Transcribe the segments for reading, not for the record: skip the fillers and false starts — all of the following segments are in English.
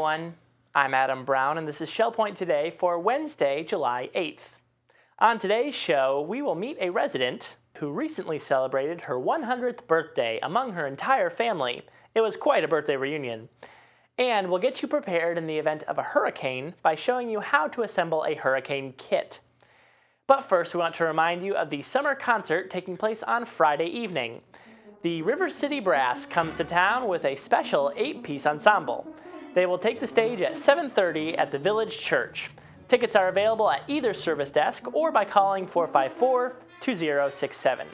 everyone. I'm Adam Brown, and this is Shell Point Today for Wednesday, July 8th. On today's show, we will meet a resident who recently celebrated her 100th birthday among her entire family. It was quite a birthday reunion. And we'll get you prepared in the event of a hurricane by showing you how to assemble a hurricane kit. But first, we want to remind you of the summer concert taking place on Friday evening. The River City Brass comes to town with a special 8-piece ensemble. They will take the stage at 7:30 at the Village Church. Tickets are available at either service desk or by calling 454-2067.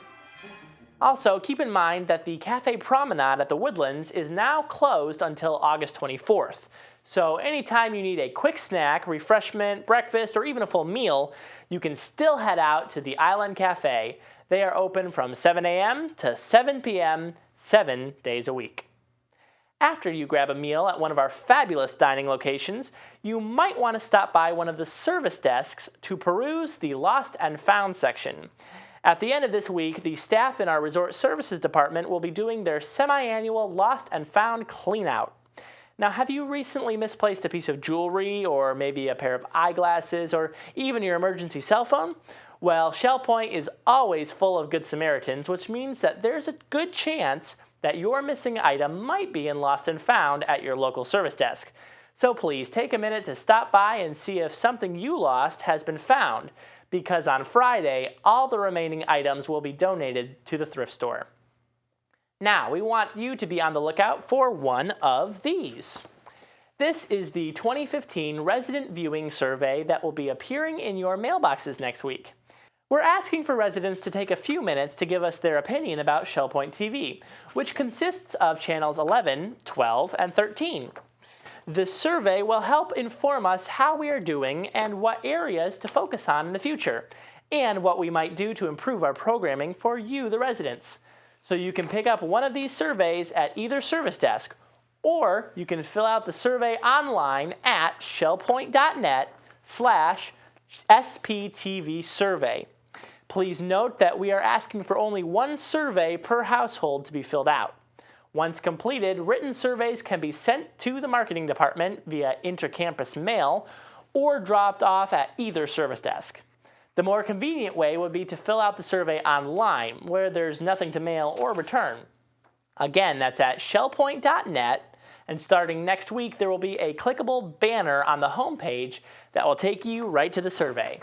Also, keep in mind that the Cafe Promenade at the Woodlands is now closed until August 24th. So anytime you need a quick snack, refreshment, breakfast, or even a full meal, you can still head out to the Island Cafe. They are open from 7 a.m. to 7 p.m. 7 days a week. After you grab a meal at one of our fabulous dining locations, you might want to stop by one of the service desks to peruse the Lost and Found section. At the end of this week, the staff in our Resort Services Department will be doing their semi-annual Lost and Found clean-out. Now, have you recently misplaced a piece of jewelry, or maybe a pair of eyeglasses, or even your emergency cell phone? Well, Shell Point is always full of Good Samaritans, which means that there's a good chance that your missing item might be in Lost and Found at your local service desk. So please take a minute to stop by and see if something you lost has been found, because on Friday, all the remaining items will be donated to the thrift store. Now, we want you to be on the lookout for one of these. This is the 2015 Resident Viewing Survey that will be appearing in your mailboxes next week. We're asking for residents to take a few minutes to give us their opinion about Shell Point TV, which consists of channels 11, 12, and 13. This survey will help inform us how we are doing and what areas to focus on in the future, and what we might do to improve our programming for you, the residents. So you can pick up one of these surveys at either service desk, or you can fill out the survey online at shellpoint.net/SPTV survey. Please note that we are asking for only one survey per household to be filled out. Once completed, written surveys can be sent to the marketing department via intercampus mail or dropped off at either service desk. The more convenient way would be to fill out the survey online, where there's nothing to mail or return. Again, that's at shellpoint.net, and starting next week, there will be a clickable banner on the homepage that will take you right to the survey.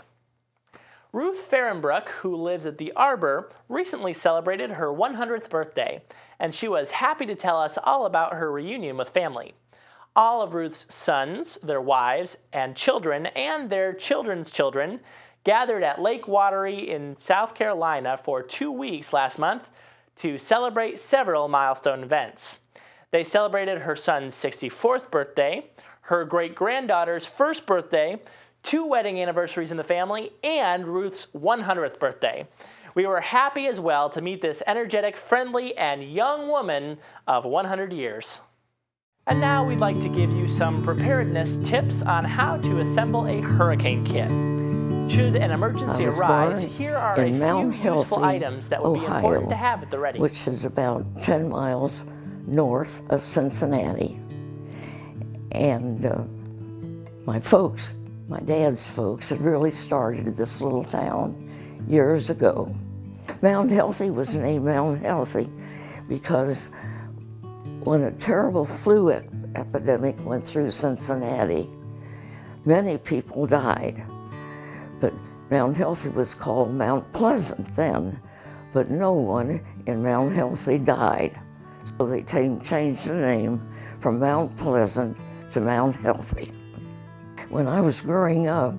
Ruth Fahrenbruck, who lives at the Arbor, recently celebrated her 100th birthday, and she was happy to tell us all about her reunion with family. All of Ruth's sons, their wives, and children, and their children's children gathered at Lake Watery in South Carolina for 2 weeks last month to celebrate several milestone events. They celebrated her son's 64th birthday, her great-granddaughter's first birthday, 2 wedding anniversaries in the family, and Ruth's 100th birthday. We were happy as well to meet this energetic, friendly, and young woman of 100 years. And now we'd like to give you some preparedness tips on how to assemble a hurricane kit. Should an emergency arise, here are a few useful items that would be important to have at the ready. Which is about 10 miles north of Cincinnati. And my dad's folks had really started this little town years ago. Mount Healthy was named Mount Healthy because when a terrible flu epidemic went through Cincinnati, many people died. But Mount Healthy was called Mount Pleasant then, but no one in Mount Healthy died. So they changed the name from Mount Pleasant to Mount Healthy. When I was growing up,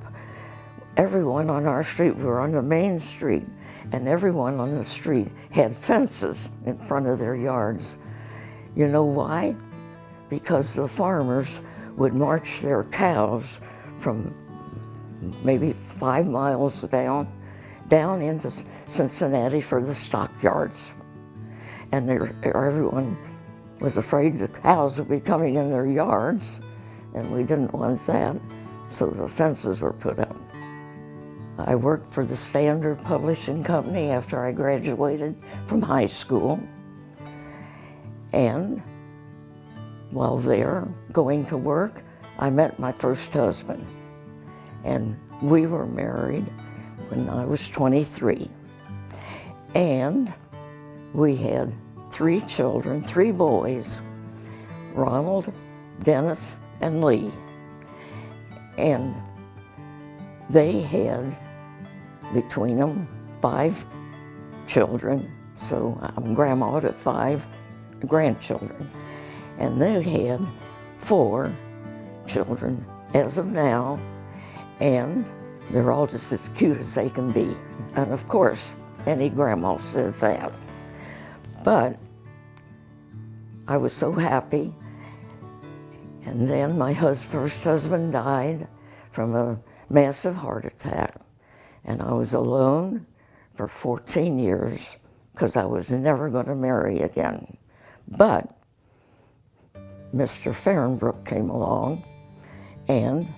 everyone on our street, we were on the main street, and everyone on the street had fences in front of their yards. You know why? Because the farmers would march their cows from maybe 5 miles down into Cincinnati for the stockyards. And everyone was afraid the cows would be coming in their yards, and we didn't want that, so the fences were put up. I worked for the Standard Publishing Company after I graduated from high school. And while there, going to work, I met my first husband, and we were married when I was 23. And we had 3 children, 3 boys, Ronald, Dennis, and Lee. And they had, between them, 5 children, so I'm grandma to 5 grandchildren. And they had 4 children as of now, and they're all just as cute as they can be. And of course, any grandma says that. But I was so happy. And then my first husband died from a massive heart attack. And I was alone for 14 years because I was never going to marry again. But Mr. Fahrenbruck came along, and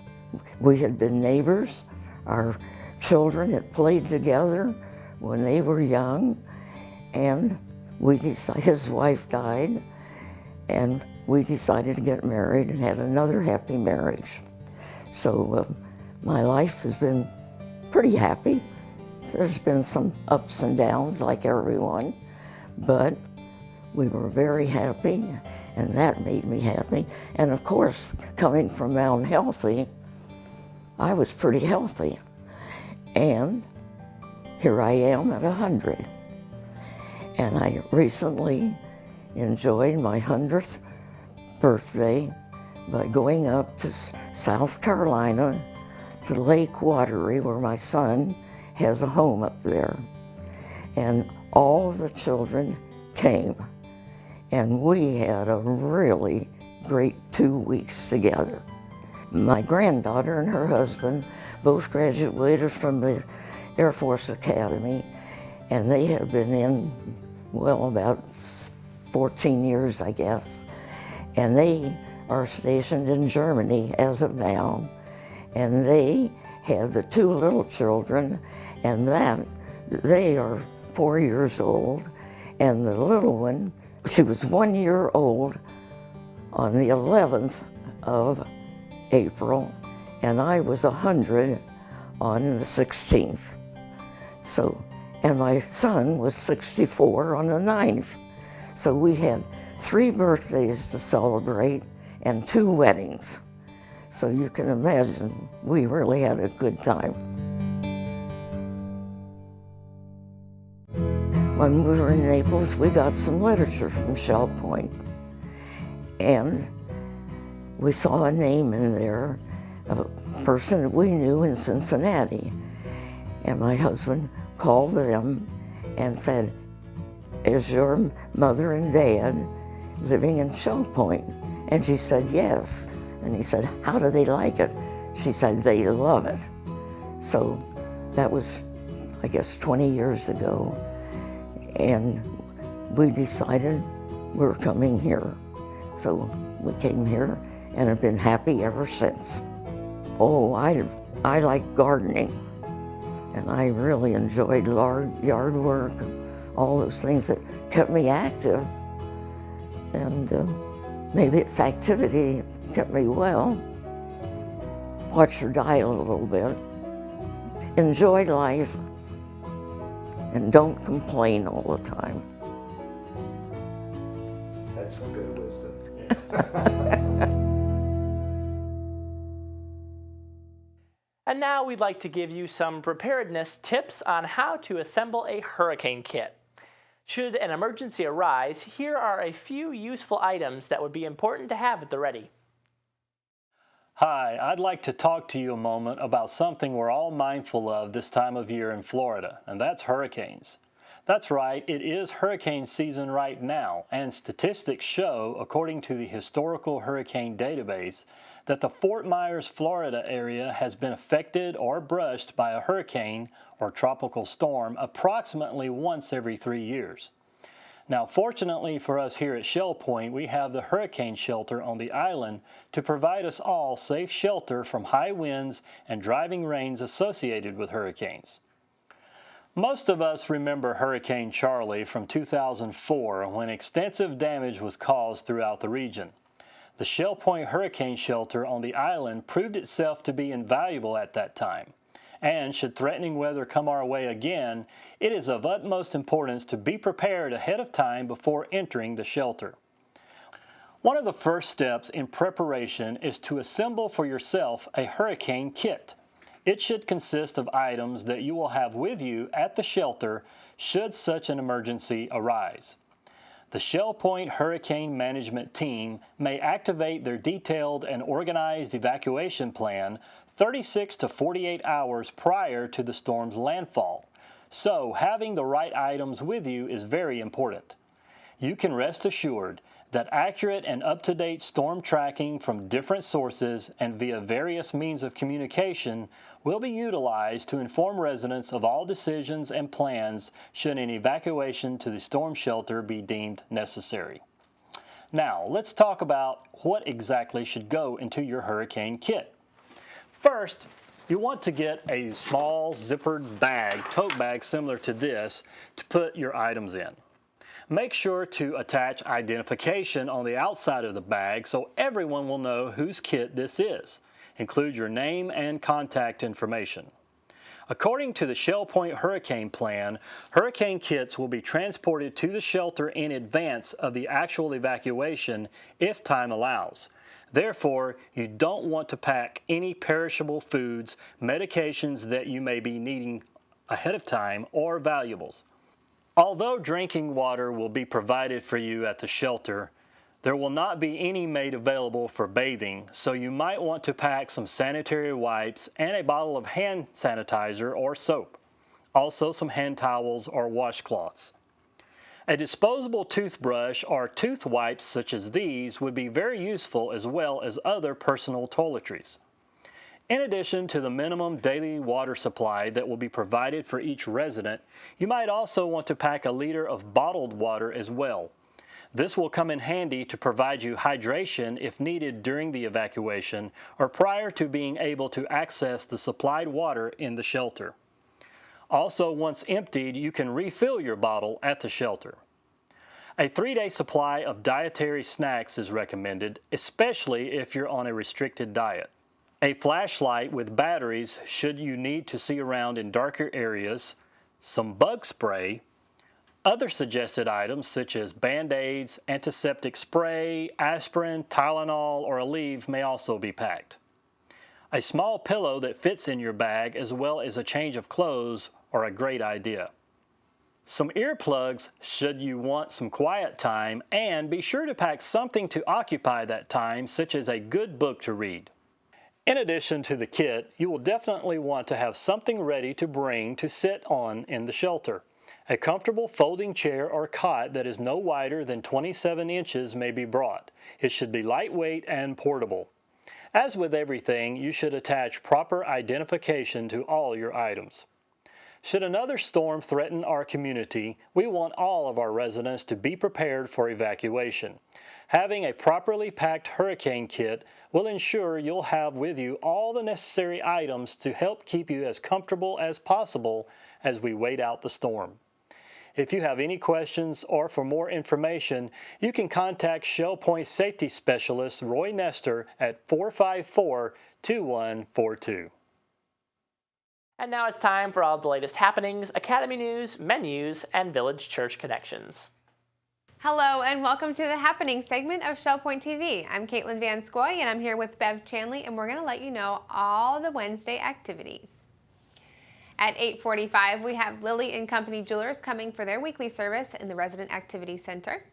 we had been neighbors. Our children had played together when they were young, and his wife died, and we decided to get married and had another happy marriage. So my life has been pretty happy. There's been some ups and downs like everyone, but we were very happy, and that made me happy. And of course, coming from unhealthy, I was pretty healthy. And here I am at 100. And I recently enjoyed my 100th birthday by going up to South Carolina to Lake Wateree, where my son has a home up there. And all the children came, and we had a really great 2 weeks together. My granddaughter and her husband both graduated from the Air Force Academy, and they have been in, well, about 14 years, I guess. And they are stationed in Germany as of now. And they have the 2 little children, and they are 4 years old. And the little one, she was 1 year old on the 11th of April, and I was 100 on the 16th. So, and my son was 64 on the 9th. So we had 3 birthdays to celebrate and 2 weddings. So you can imagine, we really had a good time. When we were in Naples, we got some literature from Shell Point. And we saw a name in there of a person that we knew in Cincinnati. And my husband called them and said, "Is your mother and dad living in Shell Point?" And she said, "Yes." And he said, "How do they like it?" She said, "They love it." So that was, I guess, 20 years ago. And we decided we were coming here. So we came here and have been happy ever since. Oh, I like gardening. And I really enjoyed yard work, all those things that kept me active. And maybe it's activity that kept me well. Watch your diet a little bit. Enjoy life. And don't complain all the time. That's some good wisdom. And now we'd like to give you some preparedness tips on how to assemble a hurricane kit. Should an emergency arise, here are a few useful items that would be important to have at the ready. Hi, I'd like to talk to you a moment about something we're all mindful of this time of year in Florida, and that's hurricanes. That's right, it is hurricane season right now, and statistics show, according to the Historical Hurricane Database, that the Fort Myers, Florida area has been affected or brushed by a hurricane or tropical storm approximately once every 3 years. Now, fortunately for us here at Shell Point, we have the hurricane shelter on the island to provide us all safe shelter from high winds and driving rains associated with hurricanes. Most of us remember Hurricane Charlie from 2004 when extensive damage was caused throughout the region. The Shell Point Hurricane Shelter on the island proved itself to be invaluable at that time, and should threatening weather come our way again, it is of utmost importance to be prepared ahead of time before entering the shelter. One of the first steps in preparation is to assemble for yourself a hurricane kit. It should consist of items that you will have with you at the shelter should such an emergency arise. The Shell Point Hurricane Management Team may activate their detailed and organized evacuation plan 36 to 48 hours prior to the storm's landfall, so having the right items with you is very important. You can rest assured that accurate and up-to-date storm tracking from different sources and via various means of communication will be utilized to inform residents of all decisions and plans should an evacuation to the storm shelter be deemed necessary. Now, let's talk about what exactly should go into your hurricane kit. First, you want to get a small zippered bag, tote bag similar to this, to put your items in. Make sure to attach identification on the outside of the bag so everyone will know whose kit this is. Include your name and contact information. According to the Shell Point Hurricane Plan, hurricane kits will be transported to the shelter in advance of the actual evacuation if time allows. Therefore, you don't want to pack any perishable foods, medications that you may be needing ahead of time, or valuables. Although drinking water will be provided for you at the shelter, there will not be any made available for bathing, so you might want to pack some sanitary wipes and a bottle of hand sanitizer or soap. Also some hand towels or washcloths. A disposable toothbrush or tooth wipes such as these would be very useful, as well as other personal toiletries. In addition to the minimum daily water supply that will be provided for each resident, you might also want to pack a liter of bottled water as well. This will come in handy to provide you hydration if needed during the evacuation or prior to being able to access the supplied water in the shelter. Also, once emptied, you can refill your bottle at the shelter. A 3-day supply of dietary snacks is recommended, especially if you're on a restricted diet. A flashlight with batteries should you need to see around in darker areas, some bug spray, other suggested items such as Band-Aids, antiseptic spray, aspirin, Tylenol, or Aleve may also be packed. A small pillow that fits in your bag as well as a change of clothes are a great idea. Some earplugs should you want some quiet time, and be sure to pack something to occupy that time, such as a good book to read. In addition to the kit, you will definitely want to have something ready to bring to sit on in the shelter. A comfortable folding chair or cot that is no wider than 27 inches may be brought. It should be lightweight and portable. As with everything, you should attach proper identification to all your items. Should another storm threaten our community, we want all of our residents to be prepared for evacuation. Having a properly packed hurricane kit will ensure you'll have with you all the necessary items to help keep you as comfortable as possible as we wait out the storm. If you have any questions or for more information, you can contact Shell Point Safety Specialist Roy Nestor at 454-2142. And now it's time for all the latest happenings, academy news, menus, and village church connections. Hello and welcome to the Happening segment of Shell Point TV. I'm Caitlin Van Scoy and I'm here with Bev Chanley, and we're going to let you know all the Wednesday activities. At 8:45, we have Lily and Company Jewelers coming for their weekly service in the Resident Activity Center.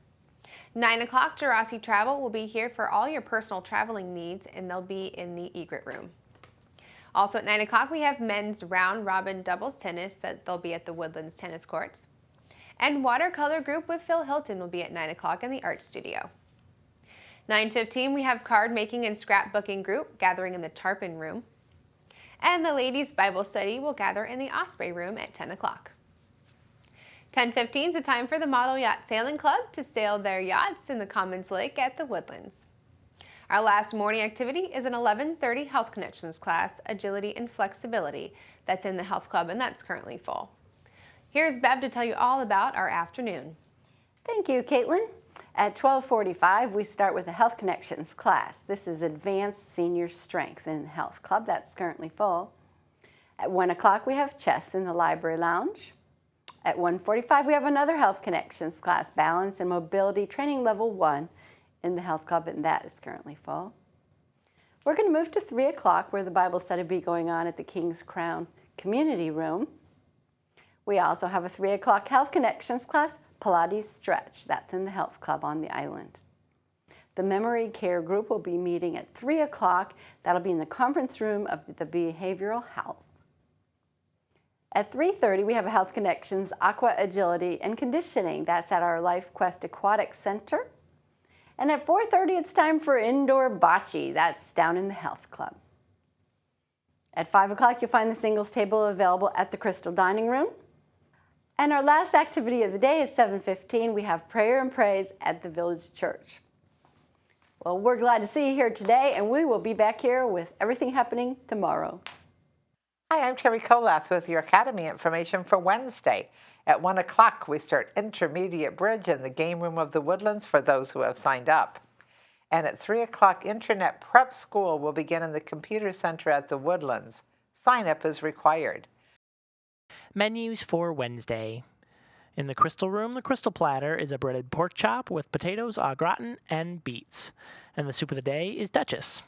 9 o'clock, Jurassic Travel will be here for all your personal traveling needs, and they'll be in the egret room. Also at 9 o'clock, we have men's round robin doubles tennis that they'll be at the Woodlands tennis courts. And watercolor group with Phil Hilton will be at 9 o'clock in the art studio. 9:15, we have card making and scrapbooking group gathering in the Tarpon room. And the ladies' Bible study will gather in the Osprey room at 10 o'clock. 10:15 is the time for the Model Yacht Sailing Club to sail their yachts in the Commons Lake at the Woodlands. Our last morning activity is an 11:30 Health Connections class, Agility and Flexibility, that's in the Health Club, and that's currently full. Here's Bev to tell you all about our afternoon. Thank you, Caitlin. At 12:45, we start with a Health Connections class. This is Advanced Senior Strength in the Health Club. That's currently full. At 1 o'clock, we have chess in the Library Lounge. At 1:45, we have another Health Connections class, Balance and Mobility Training Level 1 in the Health Club, and that is currently full. We're going to move to 3 o'clock, where the Bible study will be going on at the King's Crown Community Room. We also have a 3 o'clock Health Connections class, Pilates Stretch. That's in the Health Club on the island. The Memory Care Group will be meeting at 3 o'clock. That'll be in the conference room of the Behavioral Health. At 3:30, we have a Health Connections Aqua Agility and Conditioning. That's at our Life Quest Aquatic Center. And at 4:30, it's time for indoor bocce. That's down in the Health Club. At 5 o'clock, you'll find the singles table available at the Crystal Dining Room. And our last activity of the day is 7:15. We have prayer and praise at the Village Church. Well, we're glad to see you here today, and we will be back here with everything happening tomorrow. Hi, I'm Terry Kolath with your Academy information for Wednesday. At 1 o'clock, we start Intermediate Bridge in the Game Room of the Woodlands for those who have signed up. And at 3 o'clock, Internet Prep School will begin in the Computer Center at the Woodlands. Sign up is required. Menus for Wednesday. In the Crystal Room, the Crystal Platter is a breaded pork chop with potatoes au gratin and beets. And the soup of the day is Duchess.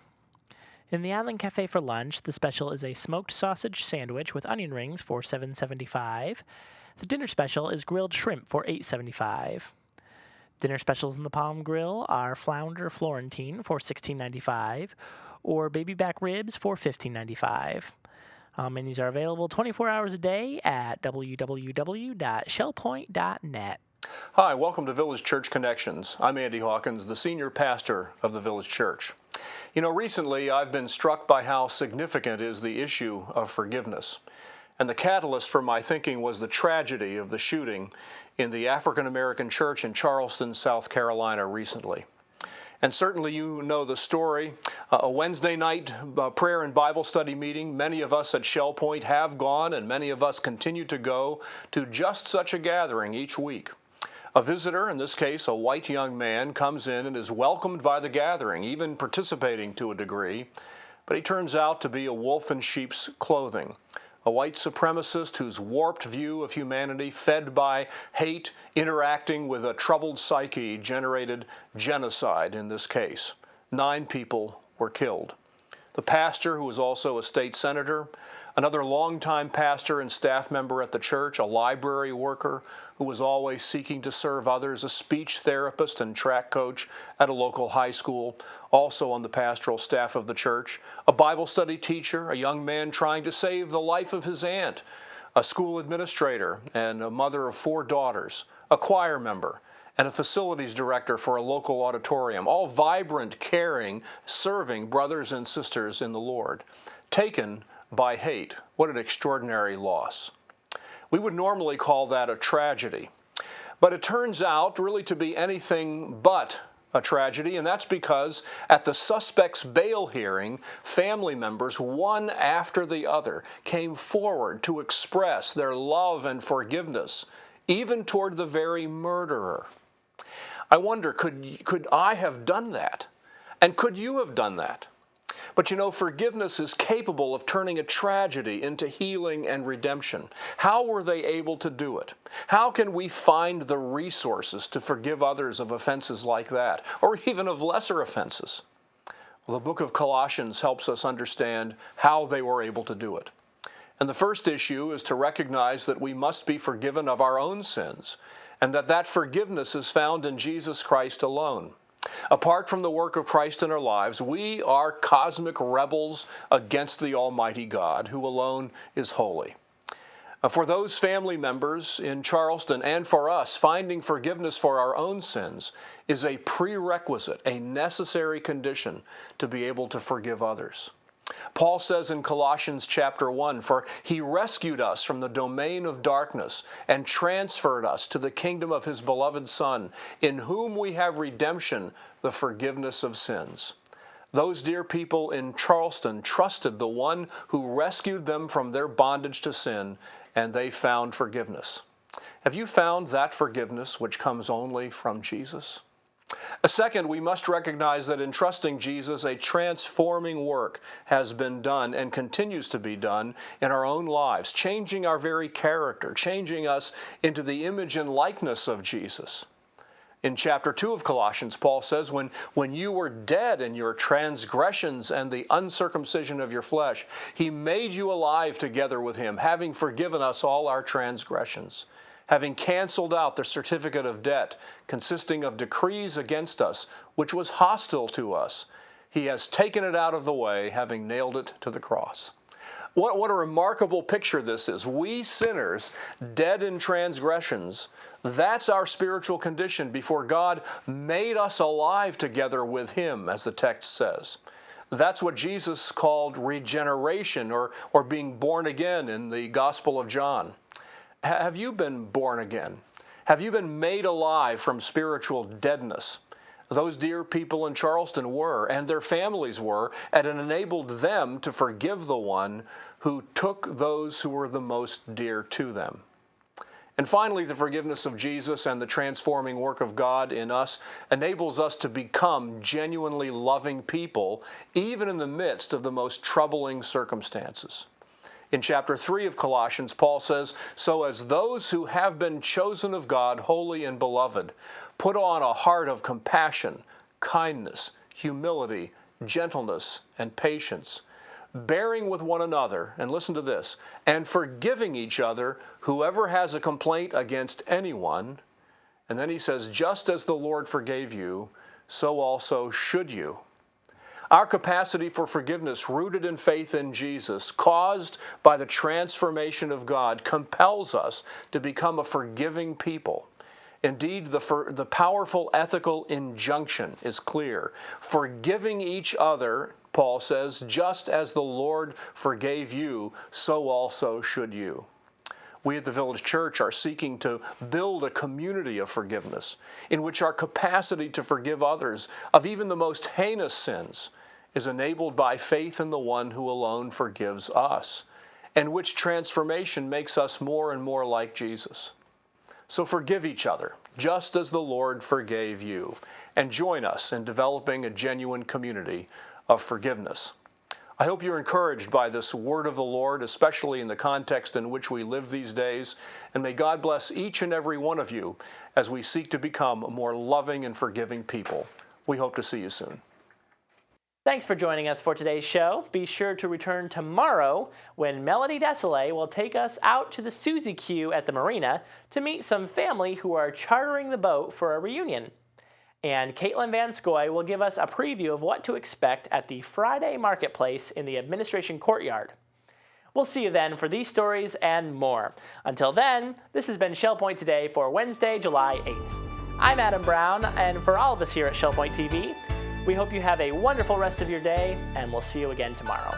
In the Island Cafe for lunch, the special is a smoked sausage sandwich with onion rings for $7.75. The dinner special is grilled shrimp for $8.75. Dinner specials in the Palm Grill are flounder Florentine for $16.95 or baby back ribs for $15.95. Menus are available 24 hours a day at www.shellpoint.net. Hi, welcome to Village Church Connections. I'm Andy Hawkins, the senior pastor of the Village Church. You know, recently I've been struck by how significant is the issue of forgiveness. And the catalyst for my thinking was the tragedy of the shooting in the African American church in Charleston, South Carolina recently. And certainly you know the story. A Wednesday night prayer and Bible study meeting. Many of us at Shell Point have gone, and many of us continue to go to just such a gathering each week. A visitor, in this case a white young man, comes in and is welcomed by the gathering, even participating to a degree. But he turns out to be a wolf in sheep's clothing. A white supremacist whose warped view of humanity, fed by hate, interacting with a troubled psyche, generated genocide in this case. 9 people were killed. The pastor, who was also a state senator, another longtime pastor and staff member at the church, a library worker who was always seeking to serve others, a speech therapist and track coach at a local high school, also on the pastoral staff of the church, a Bible study teacher, a young man trying to save the life of his aunt, a school administrator and a mother of 4 daughters, a choir member, and a facilities director for a local auditorium, all vibrant, caring, serving brothers and sisters in the Lord, taken by hate. What an extraordinary loss. We would normally call that a tragedy, but it turns out really to be anything but a tragedy, and that's because at the suspect's bail hearing, family members, one after the other, came forward to express their love and forgiveness, even toward the very murderer. I wonder, could I have done that? And could you have done that? But you know, forgiveness is capable of turning a tragedy into healing and redemption. How were they able to do it? How can we find the resources to forgive others of offenses like that, or even of lesser offenses? Well, the book of Colossians helps us understand how they were able to do it. And the first issue is to recognize that we must be forgiven of our own sins, and that forgiveness is found in Jesus Christ alone. Apart from the work of Christ in our lives, we are cosmic rebels against the Almighty God, who alone is holy. For those family members in Charleston and for us, finding forgiveness for our own sins is a prerequisite, a necessary condition to be able to forgive others. Paul says in Colossians chapter 1, "For he rescued us from the domain of darkness and transferred us to the kingdom of his beloved Son, in whom we have redemption, the forgiveness of sins." Those dear people in Charleston trusted the one who rescued them from their bondage to sin, and they found forgiveness. Have you found that forgiveness which comes only from Jesus? Second, we must recognize that in trusting Jesus, a transforming work has been done and continues to be done in our own lives, changing our very character, changing us into the image and likeness of Jesus. In chapter 2 of Colossians, Paul says, when you were dead in your transgressions and the uncircumcision of your flesh, he made you alive together with him, having forgiven us all our transgressions, having canceled out the certificate of debt consisting of decrees against us, which was hostile to us. He has taken it out of the way, having nailed it to the cross. What a remarkable picture this is. We sinners, dead in transgressions, that's our spiritual condition before God made us alive together with him, as the text says. That's what Jesus called regeneration or being born again in the Gospel of John. Have you been born again? Have you been made alive from spiritual deadness? Those dear people in Charleston were, and their families were, and it enabled them to forgive the one who took those who were the most dear to them. And finally, the forgiveness of Jesus and the transforming work of God in us enables us to become genuinely loving people, even in the midst of the most troubling circumstances. In chapter 3 of Colossians, Paul says, "So as those who have been chosen of God, holy and beloved, put on a heart of compassion, kindness, humility, gentleness, and patience, bearing with one another," and listen to this, "and forgiving each other, whoever has a complaint against anyone." And then he says, "Just as the Lord forgave you, so also should you." Our capacity for forgiveness, rooted in faith in Jesus, caused by the transformation of God, compels us to become a forgiving people. Indeed, the powerful ethical injunction is clear. Forgiving each other, Paul says, just as the Lord forgave you, so also should you. We at the Village Church are seeking to build a community of forgiveness in which our capacity to forgive others of even the most heinous sins is enabled by faith in the one who alone forgives us, and which transformation makes us more and more like Jesus. So forgive each other, just as the Lord forgave you, and join us in developing a genuine community of forgiveness. I hope you're encouraged by this word of the Lord, especially in the context in which we live these days, and may God bless each and every one of you as we seek to become a more loving and forgiving people. We hope to see you soon. Thanks for joining us for today's show. Be sure to return tomorrow when Melody Desolé will take us out to the Suzy Q at the marina to meet some family who are chartering the boat for a reunion. And Caitlin Van Scoy will give us a preview of what to expect at the Friday marketplace in the administration courtyard. We'll see you then for these stories and more. Until then, this has been Shell Point Today for Wednesday, July 8th. I'm Adam Brown, and for all of us here at Shell Point TV, we hope you have a wonderful rest of your day, and we'll see you again tomorrow.